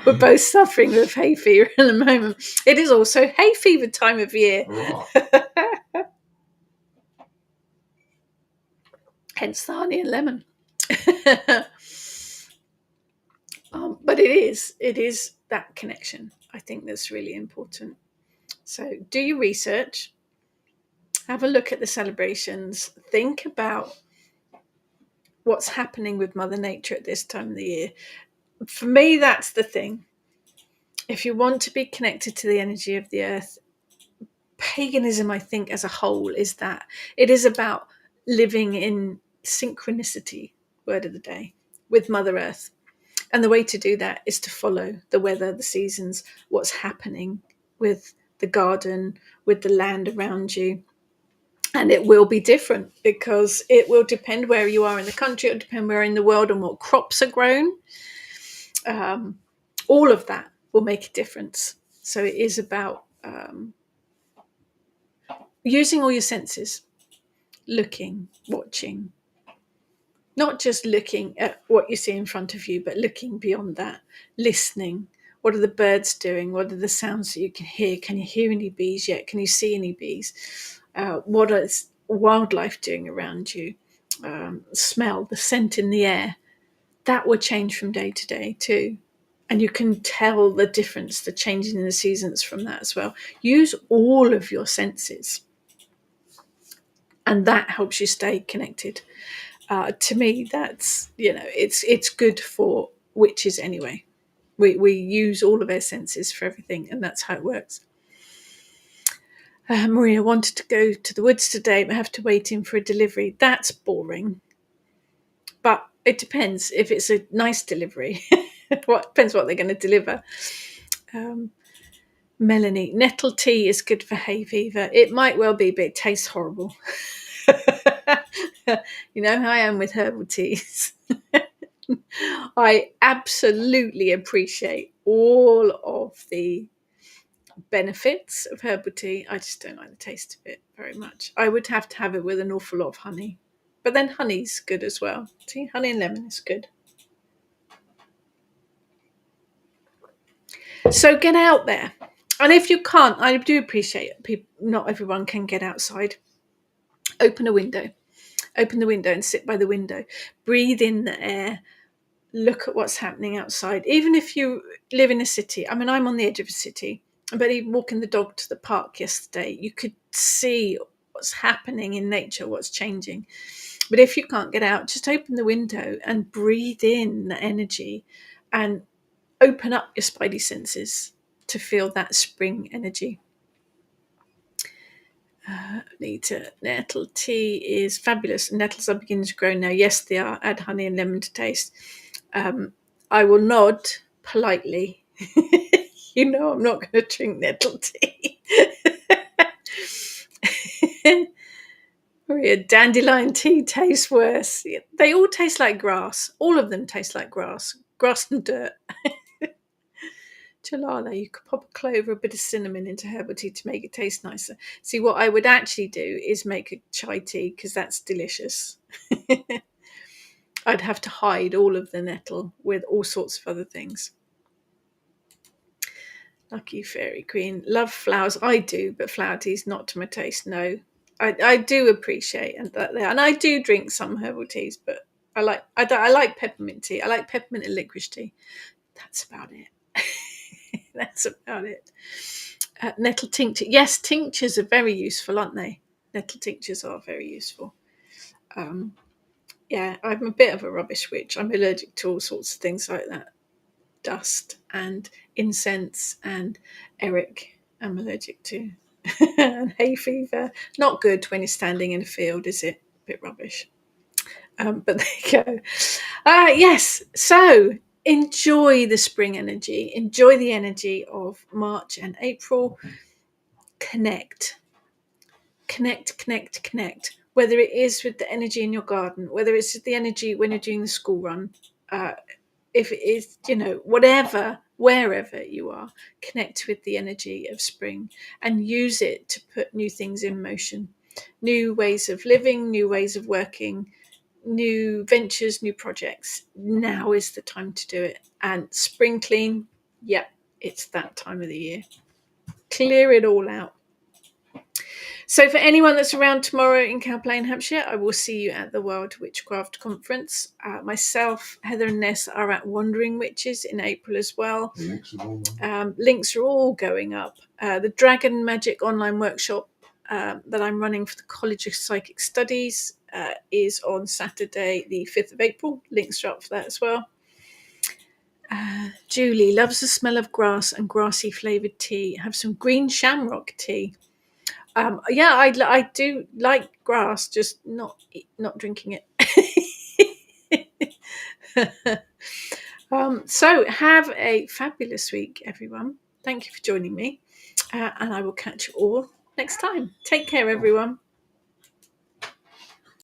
We're both suffering with hay fever at the moment. It is also hay fever time of year. Hence the honey and lemon. But it is that connection, I think, that's really important. So do your research, have a look at the celebrations, think about what's happening with Mother Nature at this time of the year. For me, that's the thing. If you want to be connected to the energy of the earth, paganism, I think, as a whole, is that it is about living in synchronicity, word of the day, with Mother Earth. And the way to do that is to follow the weather, the seasons, what's happening with the garden, with the land around you. And it will be different, because it will depend where you are in the country, it will depend where in the world, and what crops are grown. All of that will make a difference. So it is about using all your senses, looking, watching, not just looking at what you see in front of you, but looking beyond that, listening. What are the birds doing? What are the sounds that you can hear? Can you hear any bees yet? Can you see any bees? What is wildlife doing around you? Smell, the scent in the air. That will change from day to day too. And you can tell the difference, the changing in the seasons from that as well. Use all of your senses. And that helps you stay connected. To me, that's, it's good for witches anyway. We use all of our senses for everything, and that's how it works. Maria wanted to go to the woods today, but have to wait in for a delivery. That's boring. But it depends if it's a nice delivery. Depends what they're going to deliver. Melanie, nettle tea is good for hay fever. It might well be, but it tastes horrible. You know how I am with herbal teas. I absolutely appreciate all of the benefits of herbal tea. I just don't like the taste of it very much. I would have to have it with an awful lot of honey. But then honey's good as well. See, honey and lemon is good. So get out there. And if you can't, I do appreciate people, not everyone can get outside. Open a window. Open the window and sit by the window. Breathe in the air. Look at what's happening outside. Even if you live in a city, I mean, I'm on the edge of a city, but even walking the dog to the park yesterday, you could see what's happening in nature, what's changing. But if you can't get out, just open the window and breathe in the energy and open up your spidey senses to feel that spring energy. Nita, nettle tea is fabulous. Nettles are beginning to grow now. Yes, they are. Add honey and lemon to taste. I will nod politely. You know I'm not going to drink nettle tea. Maria, dandelion tea tastes worse. They all taste like grass. All of them taste like grass. Grass and dirt. Chalala, you could pop a clove or a bit of cinnamon into herbal tea to make it taste nicer. See, what I would actually do is make a chai tea because that's delicious. I'd have to hide all of the nettle with all sorts of other things. Lucky Fairy Queen. Love flowers. I do, but flower tea's not to my taste, no. I do appreciate that there. And I do drink some herbal teas, but I like peppermint tea. I like peppermint and licorice tea. That's about it. That's about it. Nettle tincture. Yes, tinctures are very useful, aren't they? Nettle tinctures are very useful. Yeah, I'm a bit of a rubbish witch. I'm allergic to all sorts of things like that. Dust and incense and Eric I'm allergic to. And hay fever. Not good when you're standing in a field, is it? A bit rubbish. But there you go. Yes, so enjoy the spring energy. Enjoy the energy of March and April. Connect. Whether it is with the energy in your garden, whether it's the energy when you're doing the school run, if it is, whatever, wherever you are, connect with the energy of spring and use it to put new things in motion, new ways of living, new ways of working, new ventures, new projects. Now is the time to do it. And spring clean, it's that time of the year. Clear it all out. So for anyone that's around tomorrow in Cowplain, Hampshire, I will see you at the World Witchcraft Conference. Myself, Heather and Ness are at Wandering Witches in April as well. Links are all going up. The Dragon Magic online workshop that I'm running for the College of Psychic Studies is on Saturday, the 5th of April. Links are up for that as well. Julie loves the smell of grass and grassy flavoured tea. Have some green shamrock tea. I do like grass, just not drinking it. So have a fabulous week, everyone. Thank you for joining me, and I will catch you all next time. Take care, everyone.